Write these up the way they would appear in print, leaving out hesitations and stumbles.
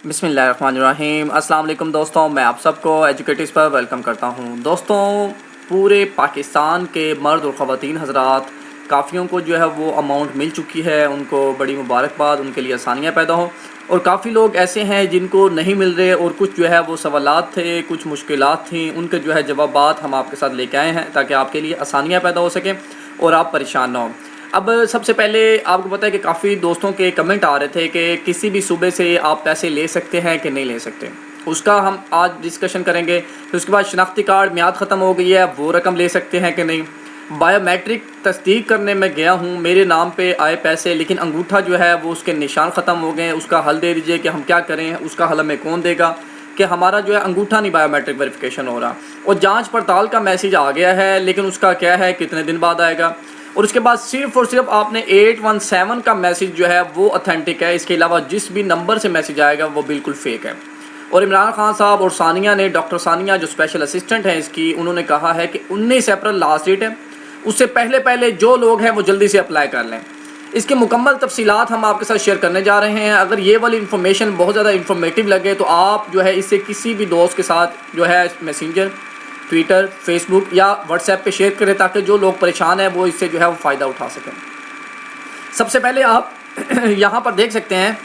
बिस्मिल्लाहिर्रहमानिर्रहीम। अस्सलाम वालेकुम दोस्तों, मैं आप सबको एजुकेटिव्स पर वेलकम करता हूँ। दोस्तों, पूरे पाकिस्तान के मर्द और ख़वातीन हज़रात काफ़ियों को जो है वो अमाउंट मिल चुकी है, उनको बड़ी मुबारकबाद, उनके लिए आसानियाँ पैदा हों। और काफ़ी लोग ऐसे हैं जिनको नहीं मिल रहे और कुछ जो है वो सवालात थे, कुछ मुश्किलात थी, उनके जो है जवाबात हम आपके साथ लेके आए हैं ताकि आपके लिए आसानियाँ पैदा हो सकें और आप परेशान ना हों। अब सबसे पहले आपको पता है कि काफ़ी दोस्तों के कमेंट आ रहे थे कि किसी भी सूबे से आप पैसे ले सकते हैं कि नहीं ले सकते, उसका हम आज डिस्कशन करेंगे। फिर उसके बाद शनाख्ती कार्ड मियाद ख़त्म हो गई है, वो रकम ले सकते हैं कि नहीं। बायोमेट्रिक तस्दीक करने में गया हूँ, मेरे नाम पे आए पैसे लेकिन अंगूठा जो है वो उसके निशान ख़त्म हो गए, उसका हल दे दीजिए कि हम क्या करें, उसका हल हमें कौन देगा कि हमारा जो है अंगूठा नहीं बायोमेट्रिक वेरिफिकेशन हो रहा। और जांच पड़ताल का मैसेज आ गया है लेकिन उसका क्या है, कितने दिन बाद आएगा। और उसके बाद सिर्फ और सिर्फ आपने 817 का मैसेज जो है वो ऑथेंटिक है, इसके अलावा जिस भी नंबर से मैसेज आएगा वो बिल्कुल फेक है। और इमरान खान साहब और सानिया ने, डॉक्टर सानिया जो स्पेशल असिस्टेंट हैं इसकी, उन्होंने कहा है कि 19 अप्रैल लास्ट डेट है, उससे पहले पहले जो लोग हैं वो जल्दी से अप्लाई कर लें। इसकी मुकम्मल तफसीलात हम आपके साथ शेयर करने जा रहे हैं। अगर ये वाली इन्फॉर्मेशन बहुत ज़्यादा इन्फॉर्मेटिव लगे तो आप जो है इसे किसी भी दोस्त के साथ जो है मैसेंजर, ट्विटर, फेसबुक या व्हाट्सएप पे शेयर करें ताकि जो लोग परेशान हैं वो इससे जो है वो फ़ायदा उठा सकें। सबसे पहले आप यहाँ पर देख सकते हैं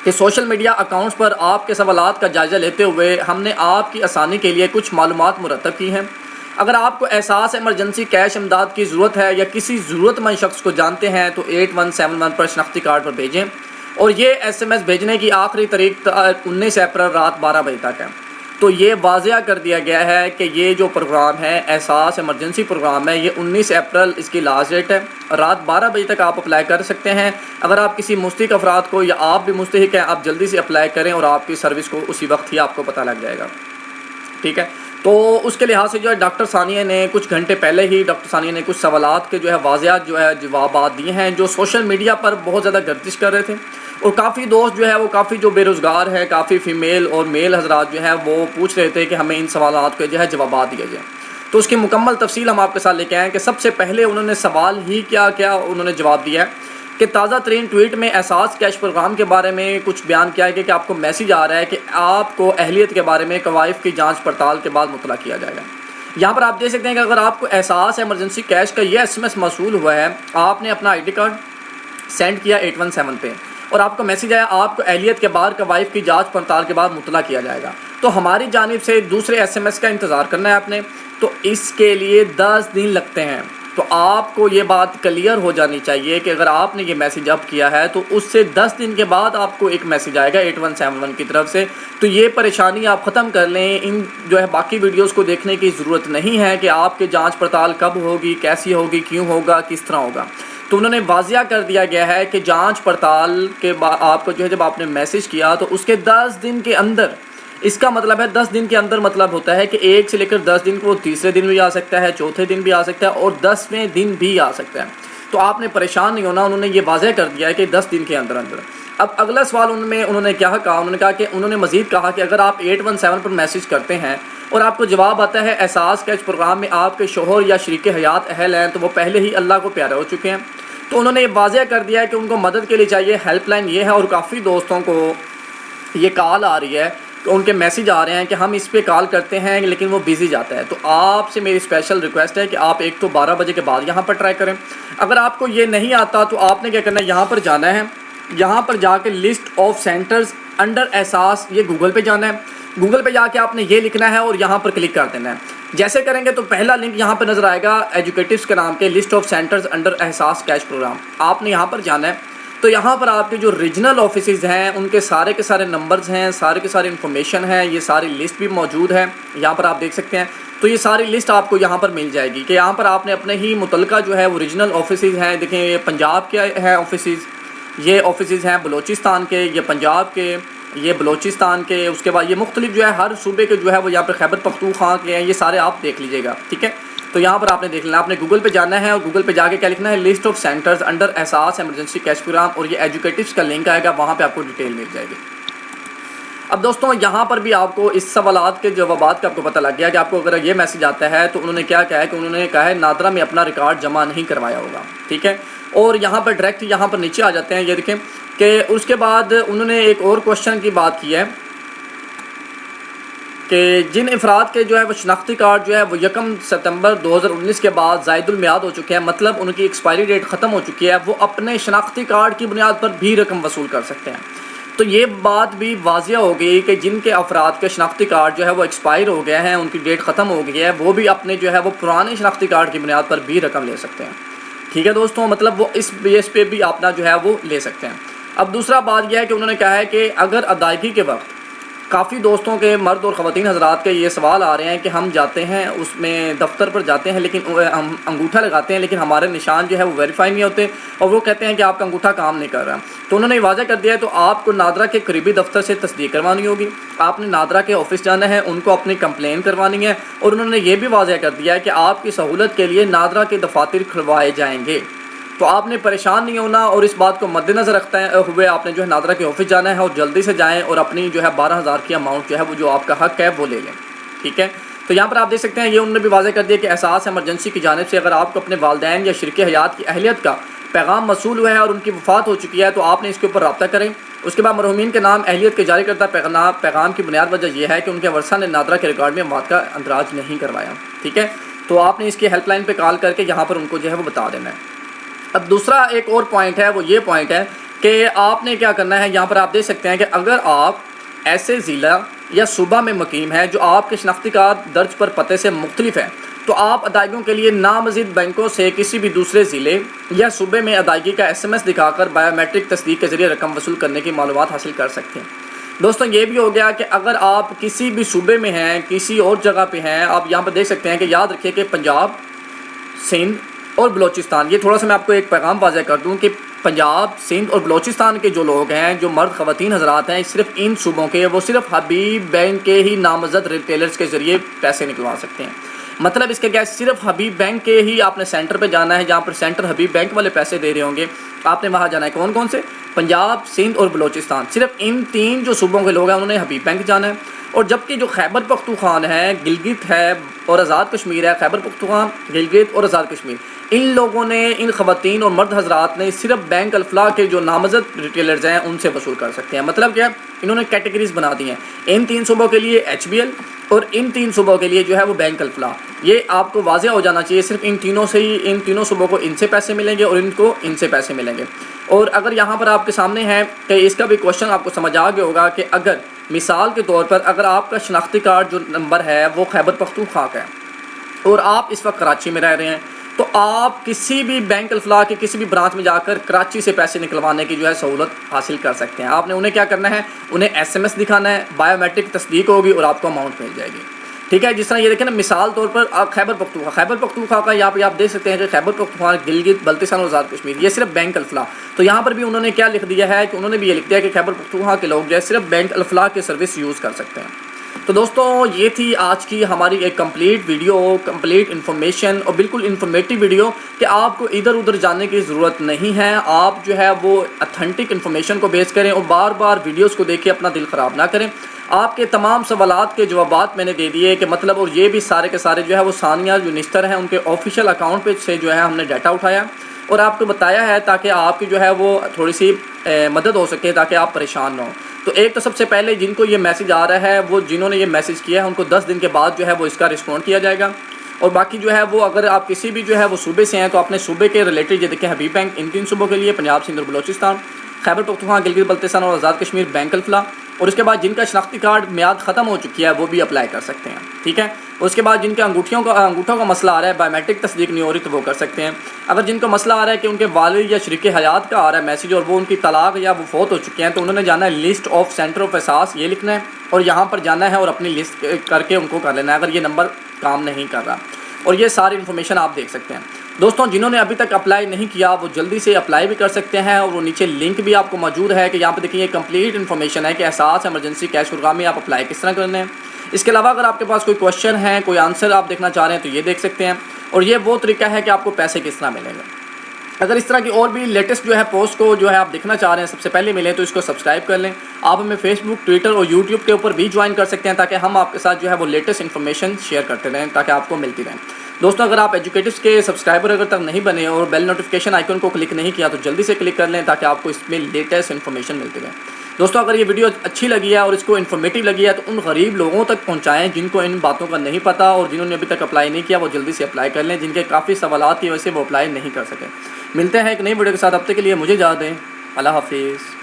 कि सोशल मीडिया अकाउंट्स पर आपके सवालात का जायज़ा लेते हुए हमने आपकी आसानी के लिए कुछ मालूमात मुरतब की हैं। अगर आपको एहसास इमरजेंसी कैश इमदाद की ज़रूरत है या किसी ज़रूरतमंद शख्स को जानते हैं तो 8171 पर शनाख्ती कार्ड पर भेजें। और ये SMS भेजने की आखिरी तारीख 19 अप्रैल रात 12 बजे तक है। तो ये वाज़िया कर दिया गया है कि ये जो प्रोग्राम है एहसास इमरजेंसी प्रोग्राम है, ये 19 अप्रैल इसकी लास्ट डेट है। रात 12 बजे तक आप अप्लाई कर सकते हैं। अगर आप किसी मुस्तहिक अफराद को या आप भी मुस्तहिक हैं, आप जल्दी से अप्लाई करें और आपकी सर्विस को उसी वक्त ही आपको पता लग जाएगा। ठीक है, तो उसके लिहाज से जो है डॉक्टर सानिया ने कुछ घंटे पहले ही कुछ सवालात के जो है वाज़ियात जो है जवाबात दिए हैं जो सोशल मीडिया पर बहुत ज़्यादा गर्दिश कर रहे थे। और काफ़ी दोस्त जो है वो काफ़ी जो बेरोज़गार है, काफ़ी फ़ीमेल और मेल हजरात जो है वो पूछ रहे थे कि हमें इन सवालात के जो है जवाबात दिए जाए। तो उसकी मुकम्मल तफसील हम आपके साथ लेके आए कि सबसे पहले उन्होंने सवाल ही क्या क्या उन्होंने जवाब दिया है कि ताज़ा तरीन ट्वीट में एहसास कैश प्रोग्राम के बारे में कुछ बयान किया है कि आपको मैसेज आ रहा है कि आपको अहलियत के बारे में कवायफ की जांच पड़ताल के बाद मुतला किया जाएगा। यहाँ पर आप देख सकते हैं कि अगर आपको एहसास इमरजेंसी कैश का ये SMS मौसूल हुआ है, आपने अपना ID कार्ड सेंड किया 817 पे और आपको मैसेज आया आपको अहलियत के बाद कवायफ की जांच पड़ताल के बाद मुतला किया जाएगा, तो हमारी जानिब से दूसरे SMS का इंतज़ार करना है आपने। तो इसके लिए 10 दिन लगते हैं। तो आपको ये बात क्लियर हो जानी चाहिए कि अगर आपने ये मैसेज अब किया है तो उससे 10 दिन के बाद आपको एक मैसेज आएगा 8171 की तरफ से। तो ये परेशानी आप ख़त्म कर लें। इन जो है बाकी वीडियोस को देखने की ज़रूरत नहीं है कि आपके जांच पड़ताल कब होगी, कैसी होगी, क्यों होगा, किस तरह होगा। तो उन्होंने वाज़िया कर दिया गया है कि जांच पड़ताल के बाद आपको जो है जब आपने मैसेज किया तो उसके 10 दिन के अंदर, इसका मतलब है 10 दिन के अंदर मतलब होता है कि 1 से लेकर 10 दिन को तीसरे दिन भी आ सकता है, चौथे दिन भी आ सकता है और 10वें दिन भी आ सकता है। तो आपने परेशान नहीं होना, उन्होंने ये वाज़ह कर दिया है कि 10 दिन के अंदर अंदर। अब अगला सवाल उनमें उन्होंने क्या कहा, उन्होंने कहा कि उन्होंने मज़ीद कहा कि अगर आप 817 पर मैसेज करते हैं और आपको जवाब आता है एहसास कैश प्रोग्राम में आपके शोहर या शरीक हयात अहल हैं तो वो पहले ही अल्लाह को प्यारे हो चुके हैं। तो उन्होंने ये वाज़ह कर दिया है कि उनको मदद के लिए चाहिए हेल्पलाइन ये है। और काफ़ी दोस्तों को ये कॉल आ रही है, उनके मैसेज आ रहे हैं कि हम इस पे कॉल करते हैं लेकिन वो बिज़ी जाता है। तो आपसे मेरी स्पेशल रिक्वेस्ट है कि आप एक तो 12 बजे के बाद यहाँ पर ट्राई करें। अगर आपको ये नहीं आता तो आपने क्या करना है, यहाँ पर जाना है, यहाँ पर जाके लिस्ट ऑफ सेंटर्स अंडर एहसास, ये गूगल पे जाना है। गूगल पे जाके आपने ये लिखना है और यहाँ पर क्लिक कर देना है। जैसे करेंगे तो पहला लिंक यहाँ पर नज़र आएगा एजुकेटिव्स के नाम के, लिस्ट ऑफ सेंटर्स अंडर एहसास कैश प्रोग्राम। आपने यहाँ पर जाना है। तो यहाँ पर आपके जो रीजनल ऑफिसेज हैं उनके सारे के सारे नंबर्स हैं, सारे के सारे इन्फॉर्मेशन है, ये सारी लिस्ट भी मौजूद है, यहाँ पर आप देख सकते हैं। तो ये सारी लिस्ट आपको यहाँ पर मिल जाएगी कि यहाँ पर आपने अपने ही मुतलका जो है वो रीजनल ऑफिसेज हैं। देखें, ये पंजाब के हैं ऑफिसेज, ये ऑफिसेज हैं बलोचिस्तान के, ये पंजाब के, ये बलोचिस्तान के। उसके बाद ये मुख्तलिफ जो है हर सूबे के जो है वो यहाँ पर खैबर पख्तूनख्वा के हैं, ये सारे आप देख लीजिएगा। ठीक है, तो यहाँ पर आपने देख लेना, आपने गूगल पे जाना है और गूगल पे जाके क्या लिखना है, लिस्ट ऑफ सेंटर्स अंडर एहसास इमरजेंसी कैश प्रोग्राम, और ये एजुकेटिव्स का लिंक आएगा, वहाँ पे आपको डिटेल मिल जाएगी। अब दोस्तों यहाँ पर भी आपको इस सवालात के जवाबात का आपको पता लग गया कि आपको अगर ये मैसेज आता है तो उन्होंने क्या कहा है कि उन्होंने कहा है नादरा में अपना रिकॉर्ड जमा नहीं करवाया होगा। ठीक है, और यहाँ पर डायरेक्ट यहाँ पर नीचे आ जाते हैं, ये देखें कि उसके बाद उन्होंने एक और क्वेश्चन की बात की है कि जिन अफराद के जो है वो शनाख्ती कार्ड जो है वो 1 सितंबर 2019 के बाद ज़ायदुल मियाद हो चुके हैं, मतलब उनकी एक्सपायरी डेट ख़त्म हो चुकी है, वो अपने शनाख्ती कार्ड की बुनियाद पर भी रकम वसूल कर सकते हैं। तो ये बात भी वाजिया हो गई कि जिनके अफराद के शनाख्ती कार्ड जो है वो एक्सपायर हो गए हैं, उनकी डेट ख़त्म हो गई है, वो भी अपने जो है वो पुराने शनाख्ती कार्ड की बुनियाद पर भी रकम ले सकते हैं। ठीक है दोस्तों, मतलब वो इस बेस पे भी अपना जो है वो ले सकते हैं। अब दूसरा बात यह है कि उन्होंने कहा है कि अगर अदायगी के वक्त काफ़ी दोस्तों के मर्द और ख़वातीन हज़रात के ये सवाल आ रहे हैं कि हम जाते हैं उसमें दफ्तर पर जाते हैं, लेकिन हम अंगूठा लगाते हैं लेकिन हमारे निशान जो है वो वेरीफाई नहीं होते और वो कहते हैं कि आपका अंगूठा काम नहीं कर रहा। तो उन्होंने वाज़ा कर दिया है, तो आपको नादरा के करीबी दफ्तर से तस्दीक करवानी होगी, आपने नादरा के ऑफिस जाना है, उनको अपनी कंप्लेन करवानी है। और उन्होंने ये भी वाज़ा कर दिया है कि आपकी सहूलत के लिए नादरा के दफातर खुलवाए जाएंगे, तो आपने परेशान नहीं होना और इस बात को मद्देनज़र रखते हुए आपने जो है नादरा के ऑफिस जाना है और जल्दी से जाएं और अपनी जो है 12,000 की अमाउंट जो है वो जो आपका हक है वो ले लें। ठीक है, तो यहाँ पर आप देख सकते हैं ये उन्होंने भी वाज़ा कर दिया कि एहसास एमरजेंसी की जानिब से अगर आपको अपने वालिदैन या शरीके हयात की अहलियत का पैगाम मसूल हुआ है और उनकी वफ़ात हो चुकी है, तो आपने इसके ऊपर रब्ता करें। उसके बाद मरहूमीन के नाम अहलियत के जारी करता पैगाम की बुनियाद वजह यह है कि उनके वर्षा ने नादरा के रिकॉर्ड में मौत का अंदराज नहीं करवाया। ठीक है, तो आपने इसकी हेल्पलाइन पर कॉल करके यहाँ पर उनको जो है वो बता देना है। अब दूसरा एक और पॉइंट है, वो ये पॉइंट है कि आपने क्या करना है। यहाँ पर आप देख सकते हैं कि अगर आप ऐसे ज़िला या सूबा में मुकीम है जो आपके शनाख्ती कार्ड दर्ज पर पते से मुख्तलिफ है, तो आप अदायगियों के लिए नामज़ीद बैंकों से किसी भी दूसरे ज़िले या सूबे में अदायगी का SMS दिखाकर बायोमेट्रिक तस्दीक के ज़रिए रकम वसूल करने की मालूमात हासिल कर सकते हैं। दोस्तों ये भी हो गया कि अगर आप किसी भी सूबे में हैं, किसी और जगह पे हैं, आप यहाँ पर देख सकते हैं कि याद रखिए कि पंजाब, सिंध और बलोचिस्तान, ये थोड़ा सा मैं आपको एक पैगाम वाज़ह कर दूं कि पंजाब, सिंध और बलोचिस्तान के जो लोग हैं, जो मर्द ख़वातीन हज़रात हैं, सिर्फ इन सूबों के वो सिर्फ हबीब बैंक के ही नामज़द रिटेलर्स के ज़रिए पैसे निकलवा सकते हैं। मतलब इसके क्या, सिर्फ हबीब बैंक के ही आपने सेंटर पे जाना है, जहाँ पर सेंटर हबीब बैंक वाले पैसे दे रहे होंगे, आपने वहाँ जाना है। कौन कौन से? पंजाब, सिंध और बलोचिस्तान, सिर्फ इन 3 जो सूबों के लोग हैं उन्होंने हबीब बैंक जाना है। और जबकि जो खैबर पख्तूनख्वा है, गिलगित है और आज़ाद कश्मीर है, खैबर पख्तूनख्वा, गिलगित और आज़ाद कश्मीर, इन लोगों ने, इन ख़वातीन और मर्द हज़रात ने सिर्फ बैंक अल्फला के जो नामज़द रिटेलर्स हैं उनसे वसूल कर सकते हैं। मतलब क्या, इन्होंने कैटेगरीज बना दी हैं, इन 3 सूबों के लिए HBL और इन 3 सूबों के लिए जो है वो बैंक अल्फला। ये आपको वाज़ेह हो जाना चाहिए, सिर्फ इन तीनों से ही, इन तीनों सूबों को इनसे पैसे मिलेंगे और इनको इनसे पैसे मिलेंगे। और अगर यहाँ पर आपके सामने है कि इसका भी क्वेश्चन आपको समझ आ गया होगा कि अगर मिसाल के तौर पर अगर आपका शनाख्ती कार्ड जो नंबर है वो खैबर पख्तूनख्वा का है और आप इस वक्त कराची में रह रहे हैं, तो आप किसी भी बैंक अल्फला के किसी भी ब्रांच में जाकर कराची से पैसे निकलवाने की जो है सहूलत हासिल कर सकते हैं। आपने उन्हें क्या करना है, उन्हें SMS दिखाना है, बायोमेट्रिक तस्दीक होगी और आपको अमाउंट मिल जाएगी। ठीक है, जिस तरह ये देखें ना, मिसाल तौर पर आप खैबर पख्तूनख्वा का यहाँ पे आप देख सकते हैं कि खैबर पख्तूनख्वा, गिलगित, बल्तिस्तान और आज़ाद कश्मीर, ये सिर्फ बैंक अल्फला। तो यहाँ पर भी उन्होंने क्या लिख दिया है कि उन्होंने भी ये लिख दिया कि खैबर पख्तूनख्वा के लोग जो है सिर्फ बैंक अल्फला की सर्विस यूज़ कर सकते हैं। तो दोस्तों ये थी आज की हमारी एक कंप्लीट वीडियो, कंप्लीट इन्फॉर्मेशन और बिल्कुल इन्फॉर्मेटिव वीडियो कि आपको इधर उधर जाने की ज़रूरत नहीं है। आप जो है वो अथेंटिक इन्फॉर्मेशन को बेस करें और बार बार वीडियोस को देख के अपना दिल ख़राब ना करें। आपके तमाम सवालात के जवाबात मैंने दे दिए कि मतलब, और ये भी सारे के सारे जो है वो सानिया जो निस्तर हैं उनके ऑफिशियल अकाउंट पे से जो है हमने डाटा उठाया और आपको बताया है ताकि आपकी जो है वो थोड़ी सी मदद हो सके, ताकि आप परेशान ना हो। तो एक तो सबसे पहले जिनको ये मैसेज आ रहा है, वो जिन्होंने ये मैसेज किया है उनको 10 दिन के बाद जो है वो इसका रिस्पॉन्ड किया जाएगा। और बाकी जो है वो अगर आप किसी भी जो है वो सूबे से हैं तो अपने सूबे के रिलेटेड ये देखें, हबीब बैंक इन 3 सूबों के लिए, पंजाब, सिंध और बलोचिस्तान, खैबर पख्तूनख्वा, गिलगित बल्तिस्तान और आज़ाद कश्मीर बैंक अल्फला। और उसके बाद जिनका शनाख्ती कार्ड मियाद ख़त्म हो चुकी है वो भी अप्लाई कर सकते हैं। ठीक है, उसके बाद जिनके अंगूठों का मसला आ रहा है, बायोमेट्रिक तस्दीक नहीं हो रही, तो वो कर सकते हैं। अगर जिनको मसला आ रहा है कि उनके वालिद या शरीके हयात का आ रहा है मैसेज और वो उनकी तलाक या वो फौत हो चुके हैं, तो उन्होंने जाना है लिस्ट ऑफ सेंटर ऑफ एहसास, ये लिखना है और यहाँ पर जाना है और अपनी लिस्ट करके उनको कर लेना है अगर ये नंबर काम नहीं कर रहा। और ये सारी इन्फॉर्मेशन आप देख सकते हैं। दोस्तों जिन्होंने अभी तक अप्लाई नहीं किया वो जल्दी से अप्लाई भी कर सकते हैं और वो नीचे लिंक भी आपको मौजूद है कि यहाँ पे देखिए, ये कंप्लीट इन्फॉर्मेशन है कि एहसास एमरजेंसी कैश प्रोग्राम में आप अप्लाई किस तरह करने हैं। इसके अलावा अगर आपके पास कोई क्वेश्चन है, कोई आंसर आप देखना चाह रहे हैं तो ये देख सकते हैं। और ये वो तरीका है कि आपको पैसे किस तरह मिलेंगे। अगर इस तरह की और भी लेटेस्ट जो है पोस्ट को जो है आप देखना चाह रहे हैं सबसे पहले मिले, तो इसको सब्सक्राइब कर लें। आप हमें फेसबुक, ट्विटर और यूट्यूब के ऊपर भी ज्वाइन कर सकते हैं ताकि हम आपके साथ जो है वो लेटेस्ट इन्फॉर्मेशन शेयर करते रहें, ताकि आपको मिलती रहें। दोस्तों अगर आप एजुकेटिव्स के सब्सक्राइबर अगर तक नहीं बने और बेल नोटिफिकेशन आइकन को क्लिक नहीं किया तो जल्दी से क्लिक कर लें ताकि आपको इसमें लेटेस्ट इन्फॉर्मेशन मिलती रहे। दोस्तों अगर ये वीडियो अच्छी लगी है और इसको इन्फॉर्मेटिव लगी है तो उन गरीब लोगों तक पहुंचाएं जिनको इन बातों का नहीं पता और जिन्होंने अभी तक अप्लाई नहीं किया वो जल्दी से अप्लाई कर लें, जिनके काफ़ी सवालात की वजह से वो अप्लाई नहीं कर सके। मिलते हैं एक नई वीडियो के साथ, अब तक के लिए मुझे इजाज़त दें। अल्लाह हाफिज़।